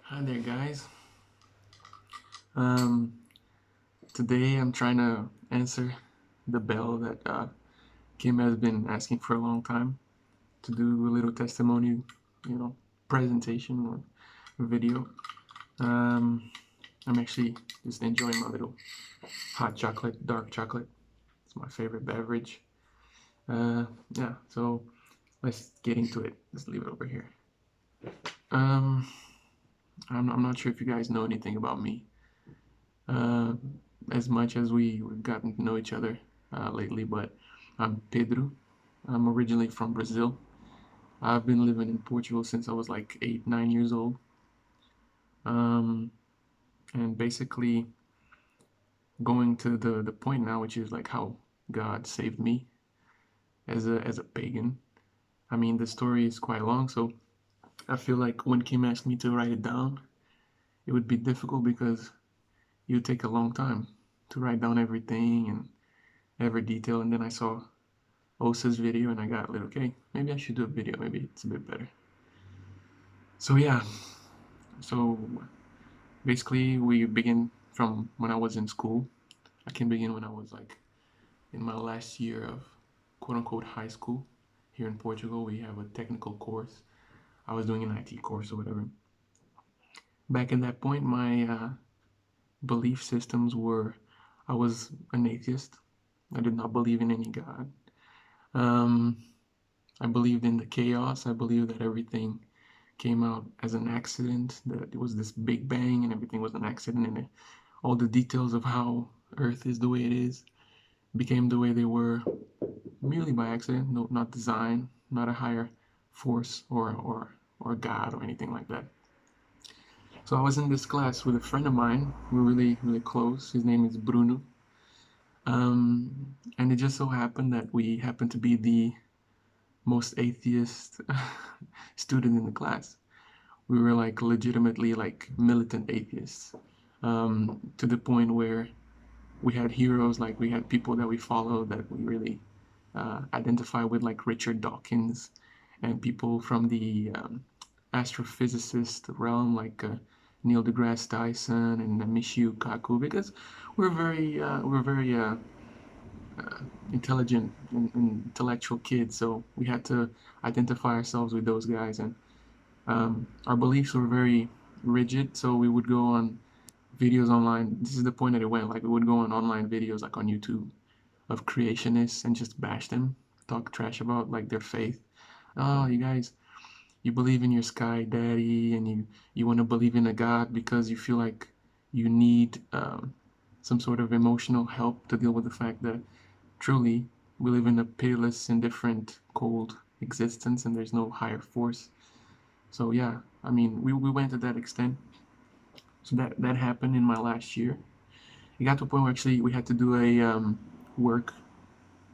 Hi there, guys. Um, Today I'm trying to answer the bell that Kim has been asking for a long time to do a little testimony, you know, presentation or video. Um, I'm actually just enjoying my little hot chocolate, dark chocolate. It's my favorite beverage. Uh, yeah, so let's get into it. Just leave it over here. Um, I'm not sure if you guys know anything about me. uh, as much as we've gotten to know each other lately, but I'm Pedro. I'm originally from Brazil. I've been living in Portugal since I was like 8, 9 years old. Um, and basically going to the point now, which is like how God saved me as a pagan. I mean, the story is quite long, so I feel like when Kim asked me to write it down, it would be difficult because it would take a long time to write down everything and every detail. And then I saw Osa's video and I got like, okay, maybe I should do a video. Maybe it's a bit better. So yeah, so basically we begin from when I was in school. I can begin when I was like in my last year of quote unquote high school. Here in Portugal, we have a technical course. I was doing an IT course or whatever. Back at that point, my belief systems were I was an atheist. I did not believe in any God. Um, I believed in the chaos. I believed that everything came out as an accident, that it was this big bang and everything was an accident, and all the details of how Earth is the way it is became the way they were merely by accident, no, not design, not a higher force or God or anything like that. So I was in this class with a friend of mine. We're really close. His name is Bruno. And it just so happened that we happened to be the most atheist student in the class. We were like legitimately like militant atheists, to the point where we had heroes, like we had people that we followed that we really identify with, like Richard Dawkins, and people from the astrophysicist realm, like Neil deGrasse Tyson and Michio Kaku, because we're very intelligent and intellectual kids, so we had to identify ourselves with those guys, and our beliefs were very rigid, so we would go on videos online. This is the point that it went. Like we would go on online videos, like on YouTube, of creationists and just bash them, talk trash about like their faith. Oh, you guys, you believe in your sky daddy, and you want to believe in a God because you feel like you need some sort of emotional help to deal with the fact that truly we live in a pitiless, indifferent, cold existence, and there's no higher force. So yeah, I mean, we went to that extent. So that happened in my last year. It got to a point where actually we had to do a work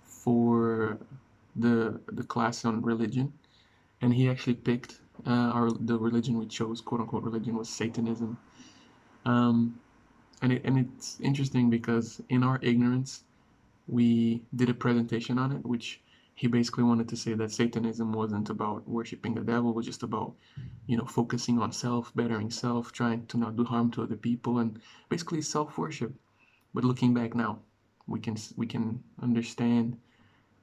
for the class on religion, and he actually picked our the religion we chose, quote unquote religion, was Satanism. Um, and it's interesting because in our ignorance, we did a presentation on it, which he basically wanted to say that Satanism wasn't about worshiping the devil, it was just about, focusing on self, bettering self, trying to not do harm to other people, and basically self-worship. But looking back now, we can understand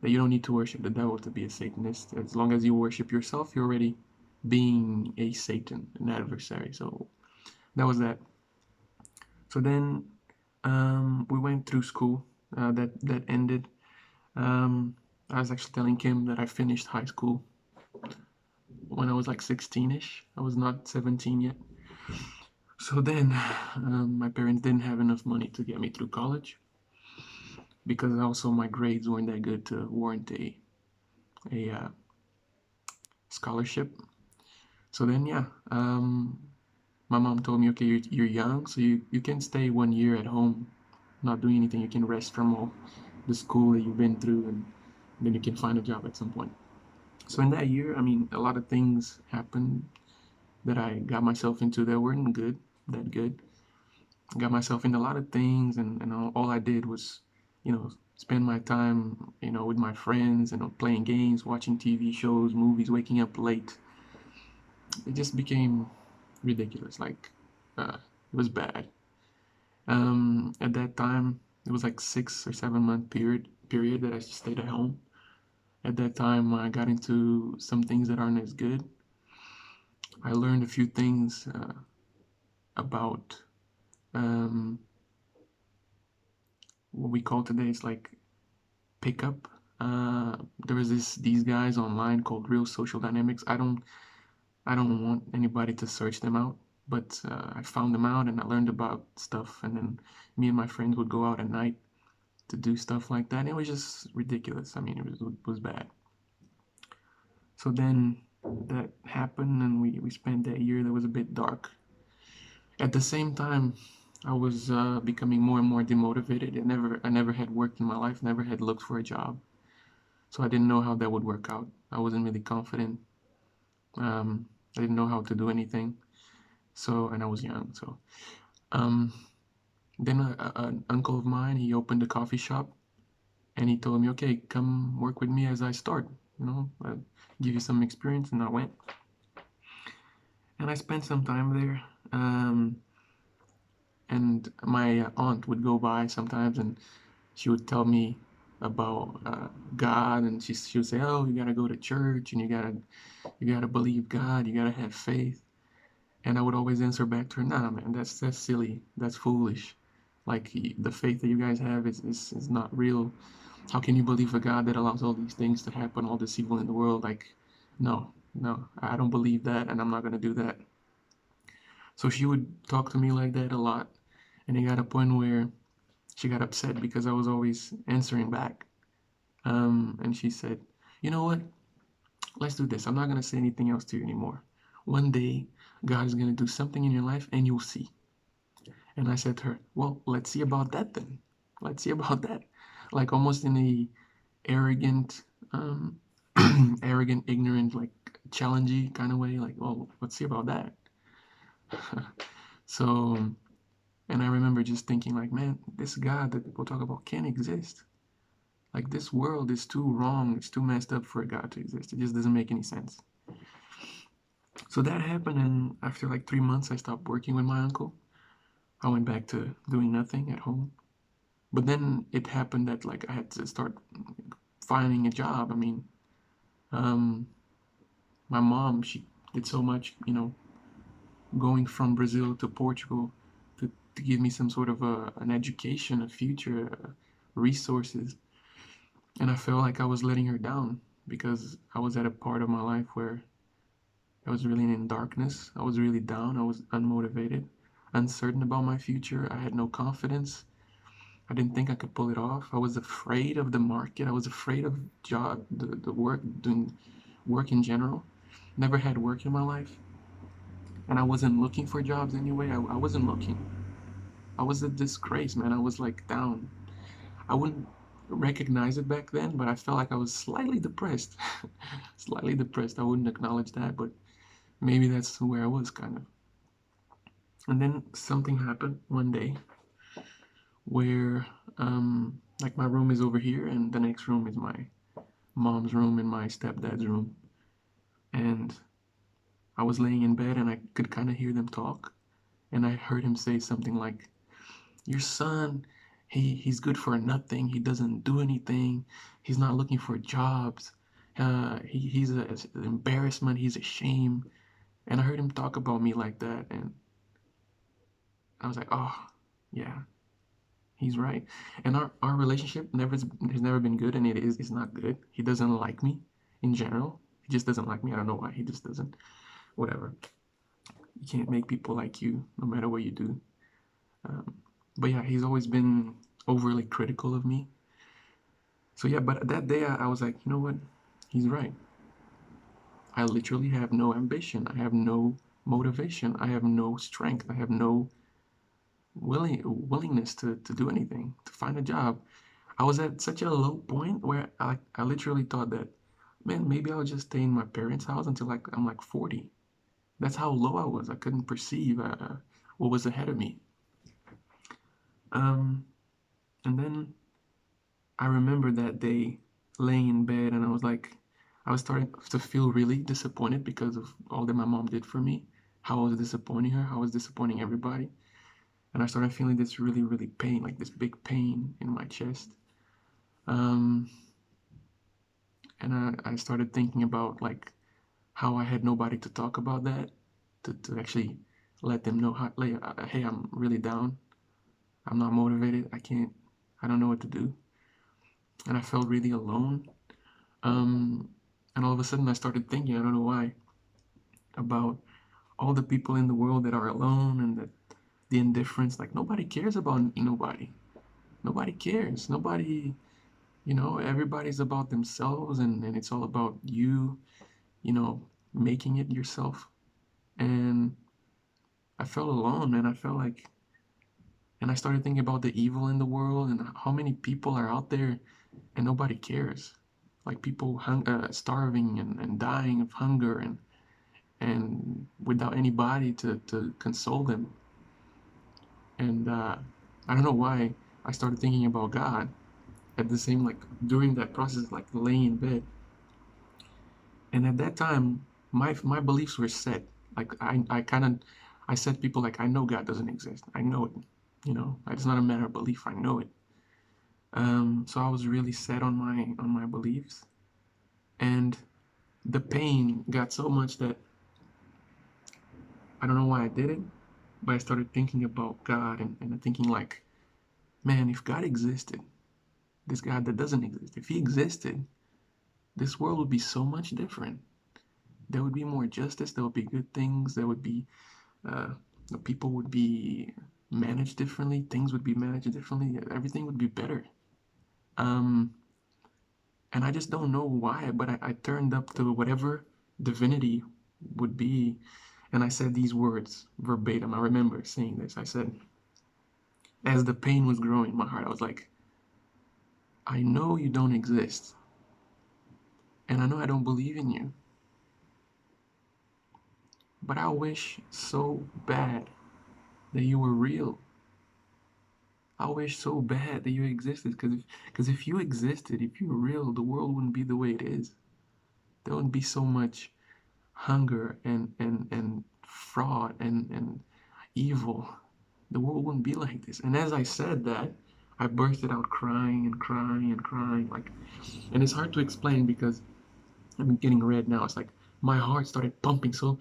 that you don't need to worship the devil to be a Satanist. As long as you worship yourself, you're already being a Satan, an adversary. So that was that. So then we went through school. That ended. Um, I was actually telling Kim that I finished high school when I was like 16ish. I was not 17 yet. So then my parents didn't have enough money to get me through college because also my grades weren't that good to warrant a scholarship. So then, yeah, my mom told me, okay, you're young, so you can stay 1 year at home, not doing anything. You can rest from all the school that you've been through, and then you can find a job at some point. So in that year, I mean, a lot of things happened that I got myself into that weren't that good. I got myself into a lot of things, and all I did was, spend my time, with my friends, playing games, watching TV shows, movies, waking up late. It just became ridiculous. Like, it was bad. At that time, it was like 6 or 7 month period that I stayed at home. At that time, I got into some things that aren't as good. I learned a few things about um, what we call today is like pickup. There was these guys online called Real Social Dynamics. I don't want anybody to search them out, but I found them out and I learned about stuff. And then me and my friends would go out at night to do stuff like that. And it was just ridiculous. I mean, it was bad. So then that happened, and we spent that year that was a bit dark. At the same time, I was becoming more and more demotivated. I never had worked in my life, never had looked for a job, so I didn't know how that would work out. I wasn't really confident. I didn't know how to do anything. So, and I was young. So, um, then an uncle of mine, he opened a coffee shop, and he told me, "Okay, come work with me as I start. I'll give you some experience." And I went, and I spent some time there. And my aunt would go by sometimes, and she would tell me about God, and she would say, "Oh, you gotta go to church, and you gotta believe God, you gotta have faith." And I would always answer back to her, "Nah, man, that's silly, that's foolish. Like the faith that you guys have is not real. How can you believe a God that allows all these things to happen, all this evil in the world? Like, no, no, I don't believe that, and I'm not gonna do that." So she would talk to me like that a lot, and it got a point where she got upset because I was always answering back. And she said, "You know what? Let's do this. I'm not going to say anything else to you anymore. One day, God is going to do something in your life and you'll see." And I said to her, "Well, let's see about that then. Let's see about that." Like almost in a arrogant, um, arrogant, ignorant, like challengey kind of way. Like, "Well, let's see about that." So, and I remember just thinking, like, man, this God that people talk about can't exist. Like this world is too wrong, it's too messed up for a God to exist. It just doesn't make any sense. So that happened, and after like 3 months, I stopped working with my uncle. I went back to doing nothing at home. But then it happened that like I had to start finding a job. I mean, um, my mom, she did so much, going from Brazil to Portugal to give me some sort of an education, a future, resources. And I felt like I was letting her down because I was at a part of my life where I was really in darkness. I was really down. I was unmotivated, uncertain about my future. I had no confidence. I didn't think I could pull it off. I was afraid of the market. I was afraid of the work, doing work in general. Never had work in my life. And I wasn't looking for jobs anyway. I wasn't looking. I was a disgrace, man. I was like down. I wouldn't recognize it back then, but I felt like I was slightly depressed. Slightly depressed. I wouldn't acknowledge that, but maybe that's where I was kind of. And then something happened one day where, like, my room is over here, and the next room is my mom's room and my stepdad's room. And I was laying in bed and I could kind of hear them talk. And I heard him say something like, "Your son, he's good for nothing. He doesn't do anything. He's not looking for jobs. He's an embarrassment. He's a shame." And I heard him talk about me like that. And I was like, oh, yeah, he's right. And our relationship has never been good, and it's not good. He doesn't like me in general. He just doesn't like me. I don't know why. He just doesn't. Whatever. You can't make people like you, no matter what you do. Um, but yeah, he's always been overly critical of me. So yeah, but that day I was like, you know what? He's right. I literally have no ambition. I have no motivation. I have no strength. I have no willingness to do anything, to find a job. I was at such a low point where I literally thought that, man, maybe I'll just stay in my parents' house until like I'm like 40. That's how low I was. I couldn't perceive what was ahead of me. Um, and then I remember that day laying in bed, and I was starting to feel really disappointed because of all that my mom did for me. how I was disappointing her, how I was disappointing everybody. And I started feeling this really, really pain, like this big pain in my chest. Um, and I started thinking about like how I had nobody to talk about that, to actually let them know how, like, hey, I'm really down. I'm not motivated. I don't know what to do. And I felt really alone. Um, and all of a sudden I started thinking, I don't know why, about all the people in the world that are alone and that the indifference, like nobody cares about nobody. Nobody cares. Nobody, everybody's about themselves and it's all about you, you know, making it yourself. And I felt alone, man. I felt like, and I started thinking about the evil in the world and how many people are out there and nobody cares. Like people starving and dying of hunger and without anybody to console them. And I don't know why I started thinking about God at the same, like during that process, like laying in bed. And at that time, my beliefs were set. Like I kind of, I said people like I know God doesn't exist. I know it. It's not a matter of belief. I know it. So I was really set on my beliefs, and the pain got so much that I don't know why I did it, but I started thinking about God and thinking like, man, if God existed, this God that doesn't exist, if he existed, this world would be so much different. There would be more justice. There would be good things. There would be uh, the people would be managed differently. Things would be managed differently. Everything would be better. Um, and I just don't know why, but I turned up to whatever divinity would be, and I said these words verbatim. I remember saying this. I said, as the pain was growing in my heart, I was like, I know you don't exist, and I know I don't believe in you, but I wish so bad that you were real. I wish so bad that you existed, because if you existed, if you were real, the world wouldn't be the way it is. There wouldn't be so much hunger and fraud and evil. The world wouldn't be like this. And as I said that, I bursted out crying and crying and crying, like, and it's hard to explain because I'm getting red now. It's like my heart started pumping so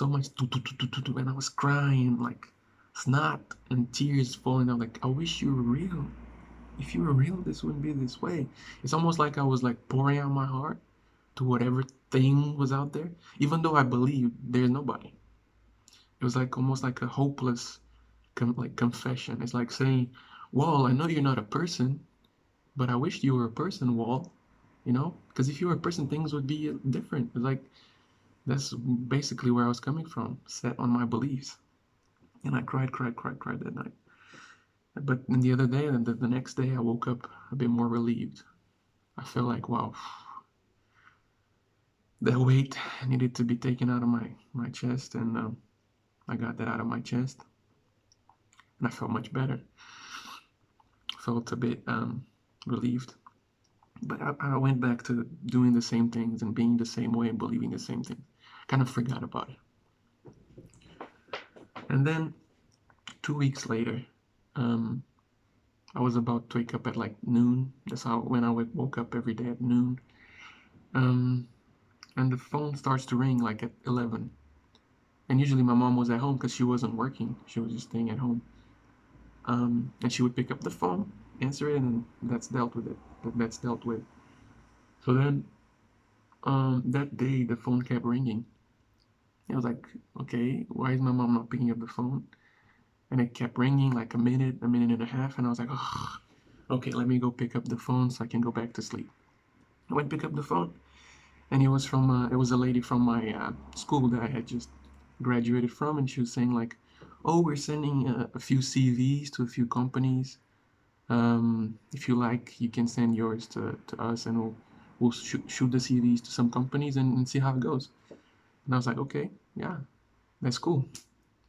much, and I was crying like snot and tears falling down. Like I wish you were real. If you were real, this wouldn't be this way. It's almost like I was like pouring out my heart to whatever thing was out there, even though I believed there's nobody. It was like almost like a hopeless like confession. It's like saying, "Wall, I know you're not a person, but I wish you were a person, Wall." Because if you were a person, things would be different. It's like that's basically where I was coming from, set on my beliefs. And I cried, cried, cried, cried that night. But in the other day, and the next day, I woke up a bit more relieved. I felt like, wow, that weight needed to be taken out of my chest, and I got that out of my chest, and I felt much better. Felt a bit relieved. But I went back to doing the same things and being the same way and believing the same thing. Kind of forgot about it. And then 2 weeks later, um, I was about to wake up at like noon. That's how when I woke up every day at noon. Um, and the phone starts to ring like at 11. And usually my mom was at home because she wasn't working. She was just staying at home. And she would pick up the phone, answer it, and that's dealt with it. That's dealt with. So then that day the phone kept ringing. I was like, okay, why is my mom not picking up the phone? And it kept ringing like a minute and a half, and I was like, oh, okay, let me go pick up the phone so I can go back to sleep. I went pick up the phone, and it was a lady from my school that I had just graduated from, and she was saying like, oh, we're sending a few CVs to a few companies. If you like, you can send yours to us, and we'll shoot the CVs to some companies and see how it goes. And I was like, okay, yeah, that's cool.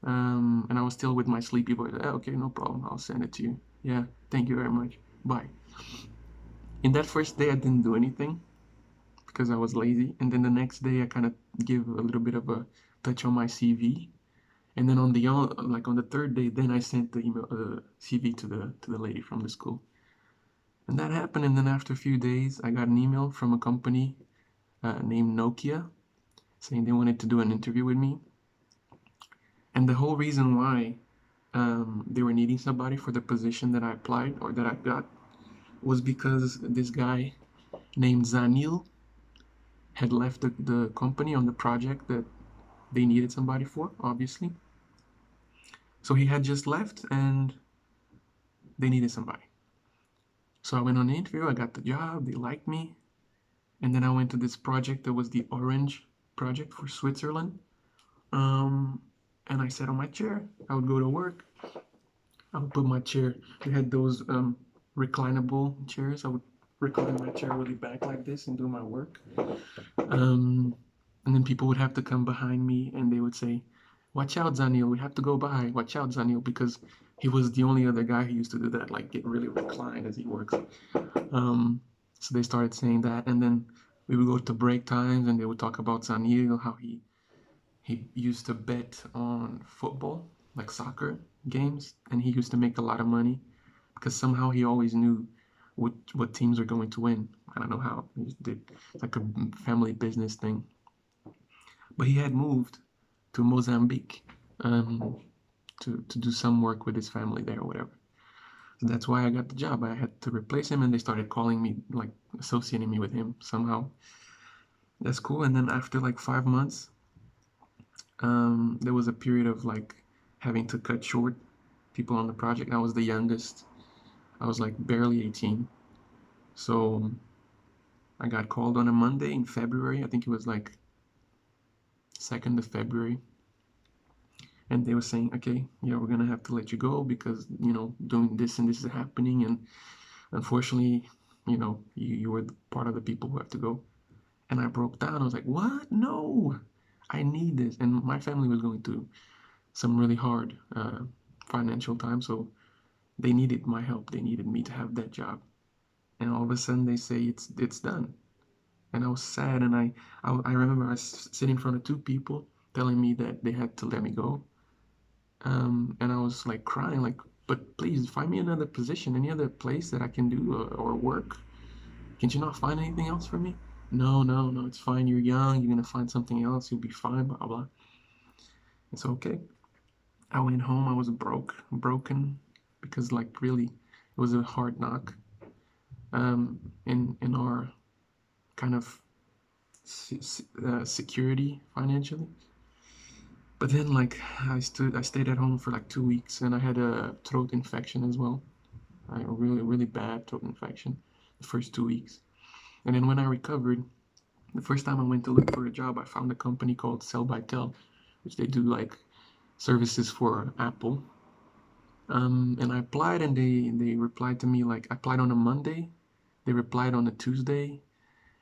And I was still with my sleepy voice. Okay, no problem. I'll send it to you. Yeah, thank you very much. Bye. In that first day, I didn't do anything because I was lazy. And then the next day, I kind of give a little bit of a touch on my CV. And then on the third day, then I sent the email, CV to the lady from the school. And that happened. And then after a few days, I got an email from a company named Nokia saying they wanted to do an interview with me. And the whole reason why they were needing somebody for the position that I applied or that I got was because this guy named Zanil had left the company on the project that they needed somebody for, obviously. So he had just left and they needed somebody. So I went on the interview, I got the job, they liked me. And then I went to this project that was the Orange project for Switzerland. Um, and I sat on my chair. I would go to work. I would put my chair. We had those reclinable chairs. I would recline my chair really back like this and do my work. Um, and then people would have to come behind me and they would say, "Watch out, Zanil. We have to go by. Watch out, Zanil," because he was the only other guy who used to do that, like get really reclined as he works. Um, so they started saying that, and then we would go to break times and they would talk about Zanil, how he used to bet on football, like soccer games, and he used to make a lot of money because somehow he always knew what teams are going to win. I don't know how. He did like a family business thing. But he had moved to Mozambique um, to do some work with his family there or whatever. So that's why I got the job. I had to replace him, and they started calling me, like associating me with him somehow. That's cool. And then after like 5 months, there was a period of like having to cut short people on the project. I was the youngest. I was like barely 18. So I got called on a Monday in February. I think it was like 2nd of February. And they were saying, okay, yeah, we're gonna have to let you go because doing this and this is happening, and unfortunately, you were part of the people who have to go. And I broke down. I was like, what? No, I need this. And my family was going through some really hard financial times, so they needed my help. They needed me to have that job. And all of a sudden, they say it's done. And I was sad, and I remember I was sitting in front of two people telling me that they had to let me go. And I was like crying, like, but please find me another position, any other place that I can do or work. Can't you not find anything else for me? No, no, no, it's fine. You're young. You're gonna find something else. You'll be fine. Blah blah. It's okay. I went home. I was broken, because like really, it was a hard knock. In our kind of security financially. But then like I stayed at home for like 2 weeks, and I had a throat infection as well. A really really bad throat infection the first 2 weeks. And then when I recovered, the first time I went to look for a job, I found a company called Sell by Tel, which they do like services for Apple. And I applied, and they replied to me, like I applied on a Monday, they replied on a Tuesday,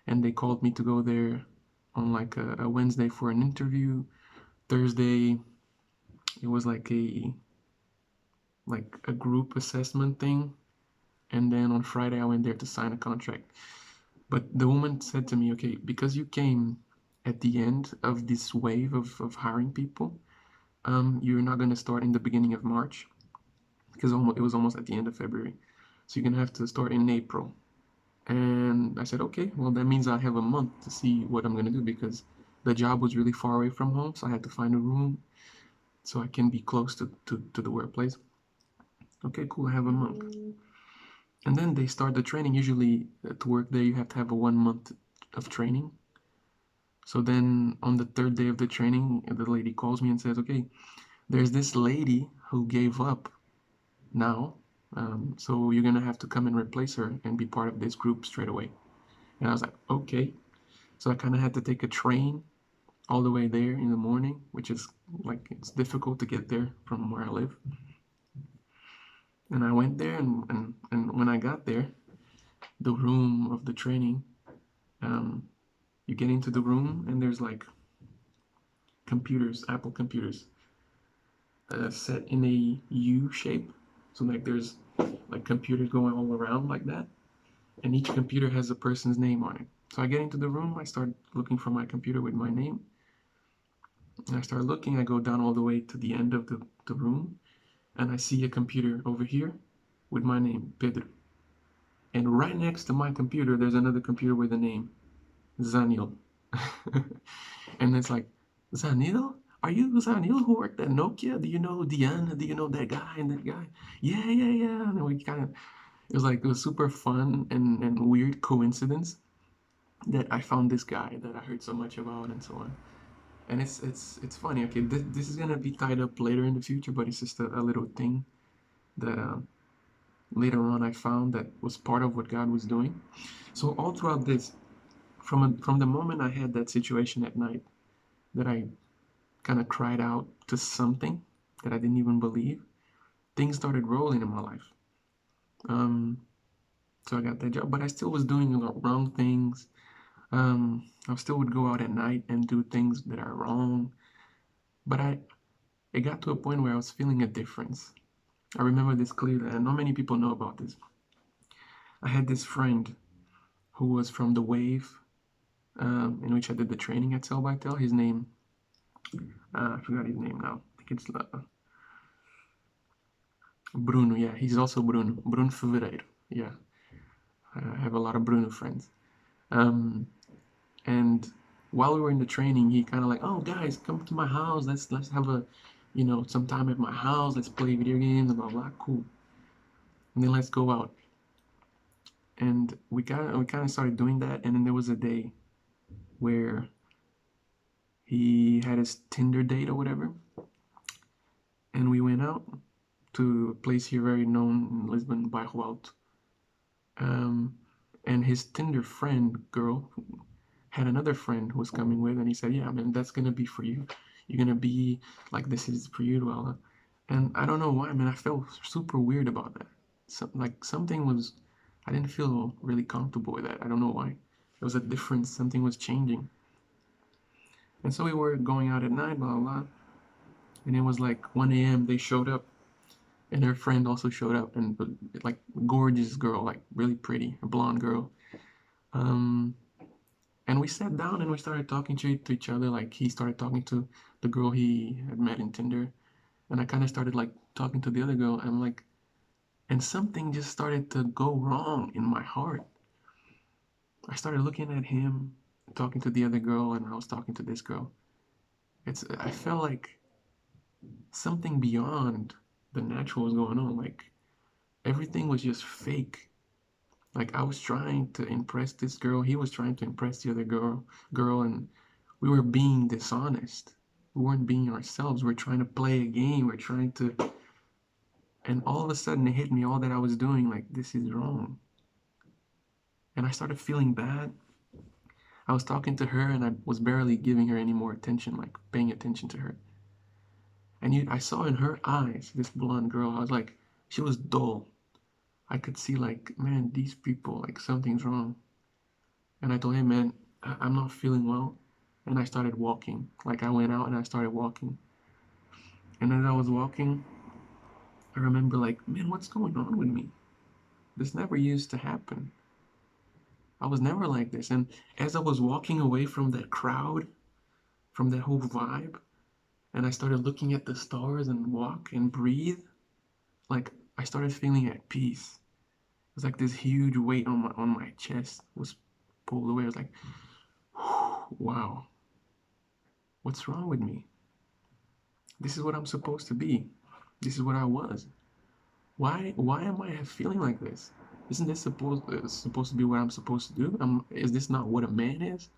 and they called me to go there on like a Wednesday for an interview. Thursday, it was like a group assessment thing, and then on Friday I went there to sign a contract. But the woman said to me, okay, because you came at the end of this wave of hiring people, you're not going to start in the beginning of March because it was almost at the end of February. So you're going to have to start in April. And I said, okay, well, that means I have a month to see what I'm going to do because the job was really far away from home. So I had to find a room so I can be close to the workplace. Okay, cool, I have a month. And then they start the training. Usually to work there, you have to have a 1 month of training. So then on the third day of the training, the lady calls me and says, okay, there's this lady who gave up now. So you're going to have to come and replace her and be part of this group straight away. And I was like, okay. So I kind of had to take a train all the way there in the morning, which is like, it's difficult to get there from where I live. And I went there, and when I got there, the room of the training, um, you get into the room, and there's like computers, Apple computers, set in a U shape. So like there's like computers going all around like that, and each computer has a person's name on it. So I get into the room, I start looking for my computer with my name, And I start looking, I go down all the way to the end of the room, and I see a computer over here with my name, Pedro. And right next to my computer, there's another computer with the name, Zanil. And it's like, Zanil? Are you Zanil who worked at Nokia? Do you know Diana? Do you know that guy and that guy? Yeah, yeah, yeah. And we kind of, it was like a super fun and weird coincidence that I found this guy that I heard so much about and so on. And it's funny. Okay, this is gonna be tied up later in the future, but it's just a little thing that later on I found that was part of what God was doing. So all throughout this, from the moment I had that situation at night, that I kind of cried out to something that I didn't even believe, things started rolling in my life. Um, so I got that job, but I still was doing the wrong things. I still would go out at night and do things that are wrong. But it got to a point where I was feeling a difference. I remember this clearly, and not many people know about this. I had this friend who was from the wave in which I did the training at Cell by Tel. His name, I forgot his name now. I think it's Bruno. Yeah, he's also Bruno. Bruno Fevereiro. Yeah, I have a lot of Bruno friends. Um, and while we were in the training, he kind of like, oh guys, come to my house. Let's have a, some time at my house. Let's play video games. Blah blah. Cool. And then let's go out. And we kind of started doing that. And then there was a day where he had his Tinder date or whatever, and we went out to a place here very known in Lisbon, Bairro Alto. Um, and his Tinder friend girl had another friend who was coming with, and he said, "Yeah, man, that's gonna be for you. You're gonna be like this is for you, Luella." And I don't know why, man. I felt super weird about that. Like something was, I didn't feel really comfortable with that. I don't know why. There was a difference. Something was changing. And so we were going out at night, blah blah blah. And it was like 1 a.m. They showed up, and her friend also showed up, and like gorgeous girl, like really pretty, a blonde girl. Um, and we sat down and we started talking to each other. Like he started talking to the girl he had met in Tinder, and I kind of started like talking to the other girl. And like, and something just started to go wrong in my heart. I started looking at him, talking to the other girl, and I was talking to this girl. I felt like something beyond the natural was going on. Like everything was just fake. Like I was trying to impress this girl, he was trying to impress the other girl, and we were being dishonest. We weren't being ourselves. We're trying to play a game. We're trying to, and all of a sudden it hit me all that I was doing. Like this is wrong, and I started feeling bad. I was talking to her, and I was barely giving her any more attention, like paying attention to her. And I saw in her eyes, this blonde girl, I was like, she was dull. I could see like, man, these people, like something's wrong. And I told him, man, I'm not feeling well. And I started walking. Like I went out and I started walking. And as I was walking, I remember like, man, what's going on with me? This never used to happen. I was never like this. And as I was walking away from that crowd, from that whole vibe, and I started looking at the stars and walk and breathe, like I started feeling at peace. It was like this huge weight on my chest was pulled away. I was like, wow, what's wrong with me? This is what I'm supposed to be. This is what I was. Why am I feeling like this? Isn't this supposed to be what I'm supposed to do? Is this not what a man is?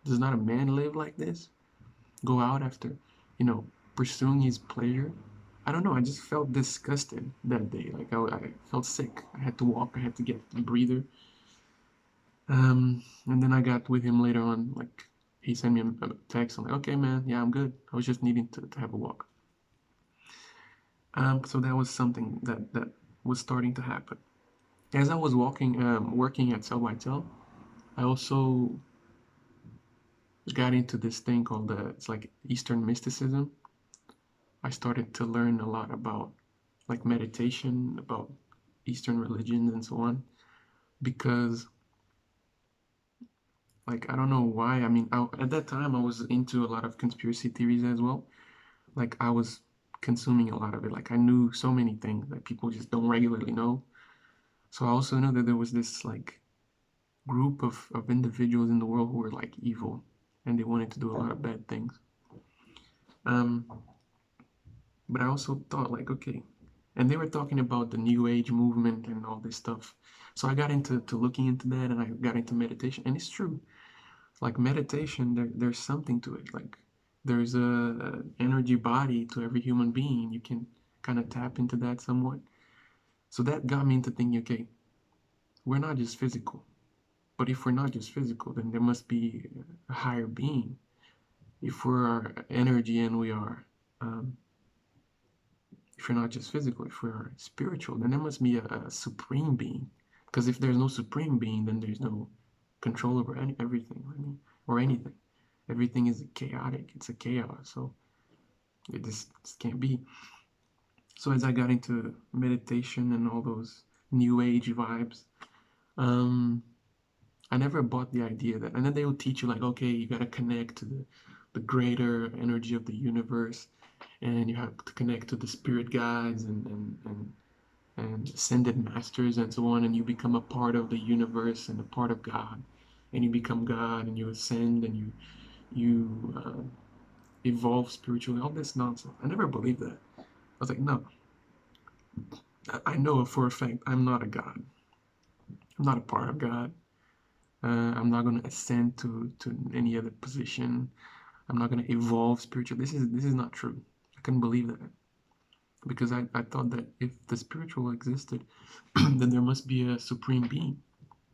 Does not a man live like this? Go out after, you know, pursuing his pleasure? I don't know. I just felt disgusted that day. Like I felt sick. I had to walk. I had to get a breather. And then I got with him later on. Like he sent me a text. I'm like, okay, man. Yeah, I'm good. I was just needing to have a walk. So that was something that was starting to happen. As I was working at Cell by Tel, I also got into this thing called it's like Eastern mysticism. I started to learn a lot about like meditation, about Eastern religions and so on, because Like, I don't know why. I mean, at that time, I was into a lot of conspiracy theories as well. Like, I was consuming a lot of it. Like, I knew so many things that people just don't regularly know. So I also knew that there was this, like, group of individuals in the world who were, like, evil and they wanted to do a lot of bad things. Um, but I also thought, like, okay. And they were talking about the New Age movement and all this stuff. So I got into to looking into that and I got into meditation. And it's true. Like meditation, there's something to it. Like there's a energy body to every human being. You can kind of tap into that somewhat. So that got me into thinking, okay, we're not just physical. But if we're not just physical, then there must be a higher being. If we're our energy and we are, um, if we're not just physical, if we're spiritual, then there must be a supreme being. Because if there's no supreme being, then there's no control over everything. I mean, or anything. Everything is chaotic. It's a chaos. So it just can't be. So as I got into meditation and all those new age vibes, um, I never bought the idea that, and then they will teach you like, okay, you got to connect to the greater energy of the universe, and you have to connect to the spirit guides and ascended masters and so on, and you become a part of the universe and a part of God, and you become God and you ascend and you evolve spiritually. All this nonsense. I never believed that. I was like, no, I know for a fact I'm not a God. I'm not a part of God. I'm not going to ascend to any other position. I'm not going to evolve spiritually. This is not true. I couldn't believe that because I thought that if the spiritual existed, then there must be a supreme being.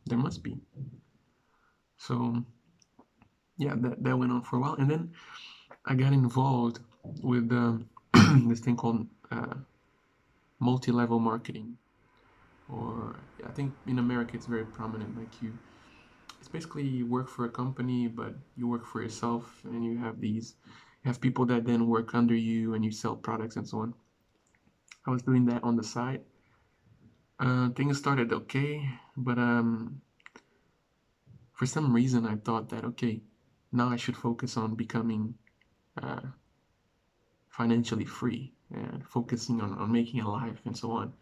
There must be. So yeah, that went on for a while, and then I got involved with this thing called multi-level marketing, or I think in America it's very prominent. Like it's basically you work for a company, but you work for yourself, and you have people that then work under you, and you sell products and so on. I was doing that on the side. Things started okay, but for some reason I thought that okay, now I should focus on becoming uh, financially free and focusing on making a life and so on.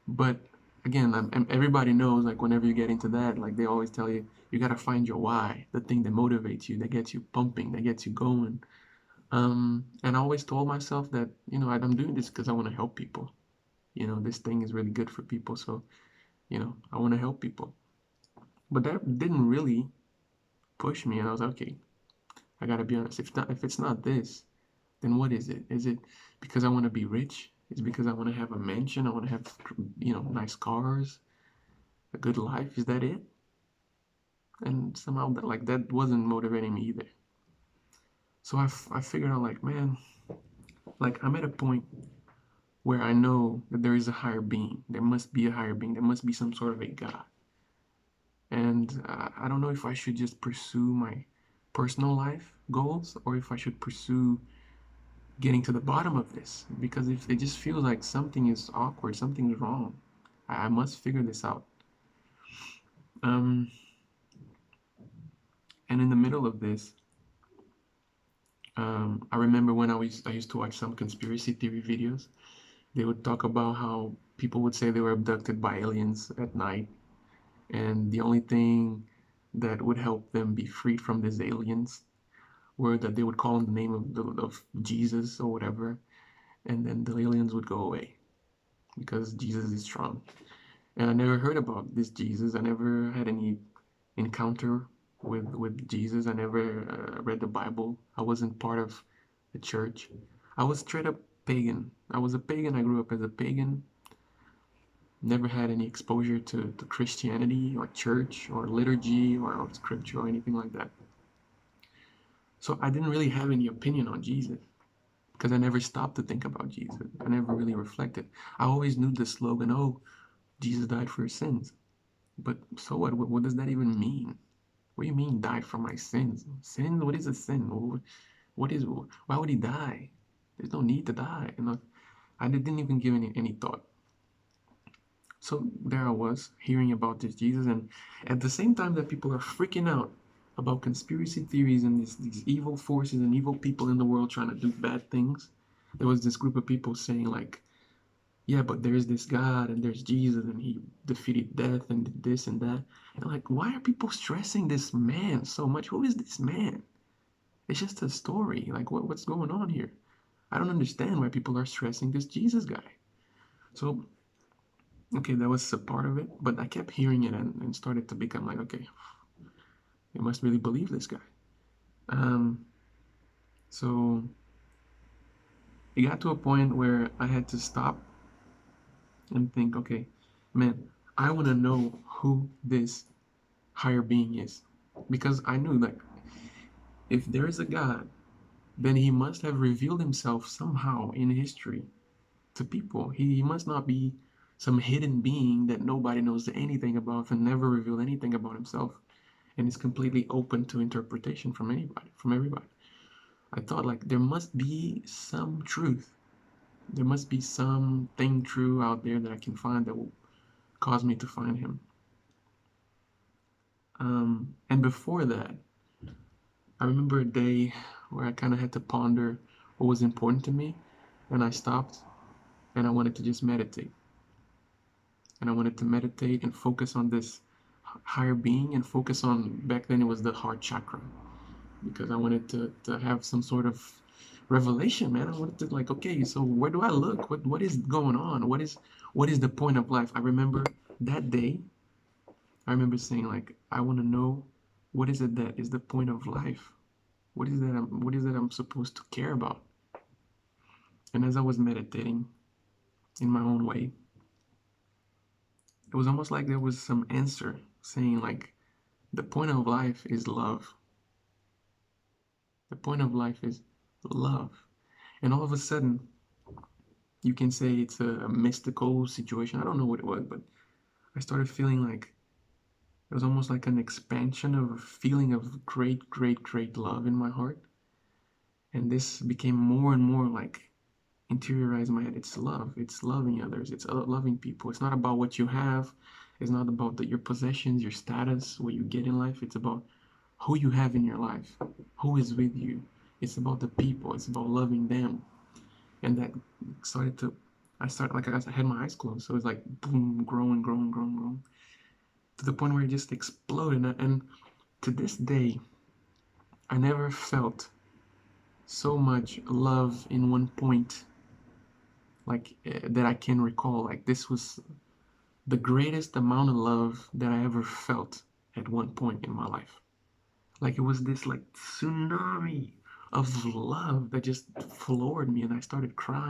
But again, everybody knows like whenever you get into that, like they always tell you, you gotta find your why, the thing that motivates you, that gets you pumping, that gets you going. And I always told myself that I'm doing this because I want to help people. This thing is really good for people, so I want to help people. But that didn't really push me, and I was like, okay, I gotta be honest. If it's not this, then what is it? Is it because I want to be rich? Is it because I want to have a mansion? I want to have nice cars, a good life? Is that it? And somehow that wasn't motivating me either. So I figured out like, man, like I'm at a point where I know that there is a higher being. There must be a higher being. There must be some sort of a God. And I don't know if I should just pursue my personal life goals or if I should pursue getting to the bottom of this. Because if it just feels like something is awkward, something's wrong, I must figure this out. Um, and in the middle of this, I remember when I used to watch some conspiracy theory videos. They would talk about how people would say they were abducted by aliens at night, and the only thing that would help them be free from these aliens were that they would call in the name of Jesus or whatever, and then the aliens would go away because Jesus is strong. And I never heard about this Jesus. I never had any encounter with Jesus. I never read the Bible. I wasn't part of the church. I was straight up pagan. I was a pagan. I grew up as a pagan. Never had any exposure to Christianity or church or liturgy or scripture or anything like that. So I didn't really have any opinion on Jesus because I never stopped to think about Jesus. I never really reflected. I always knew the slogan, oh, Jesus died for your sins. But so what? What does that even mean? What do you mean died for my sins? Sin? What is a sin? What is? Why would he die? There's no need to die. I didn't even give any thought. So there I was hearing about this Jesus, and at the same time that people are freaking out about conspiracy theories and these evil forces and evil people in the world trying to do bad things, there was this group of people saying like, yeah, but there's this God and there's Jesus and he defeated death and did this and that. And like, why are people stressing this man so much? Who is this man? It's just a story. Like, what's going on here? I don't understand why people are stressing this Jesus guy. So, okay, that was a part of it, but I kept hearing it and started to become like, okay, you must really believe this guy. Um, so it got to a point where I had to stop and think, okay, man, I want to know who this higher being is. Because I knew, like, if there is a God, then he must have revealed himself somehow in history to people. He must not be some hidden being that nobody knows anything about and never revealed anything about himself and is completely open to interpretation from anybody, from everybody. I thought like there must be some truth. There must be something true out there that I can find that will cause me to find him. And before that, I remember a day where I kind of had to ponder what was important to me, and I stopped and I wanted to just meditate. And I wanted to meditate and focus on this higher being and focus on, back then it was the heart chakra, because I wanted to have some sort of revelation, man. I wanted to like, okay, so where do I look? What is going on? What is the point of life? I remember that day, I remember saying like, I want to know what is it that is the point of life? What is that I'm supposed to care about? And as I was meditating in my own way, it was almost like there was some answer saying like the point of life is love. The point of life is love. And all of a sudden, you can say it's a mystical situation. I don't know what it was, but I started feeling like it was almost like an expansion of a feeling of great, great, great love in my heart. And this became more and more like interiorized in my head. It's love. It's loving others. It's loving people. It's not about what you have. It's not about your possessions, your status, what you get in life. It's about who you have in your life, who is with you. It's about the people. It's about loving them. And that started to, I started, like I had my eyes closed. So it was like boom, growing, growing, growing, growing to the point where it just exploded. And to this day, I never felt so much love in one point like that I can recall. Like this was the greatest amount of love that I ever felt at one point in my life. Like it was this like tsunami of love that just floored me and I started crying.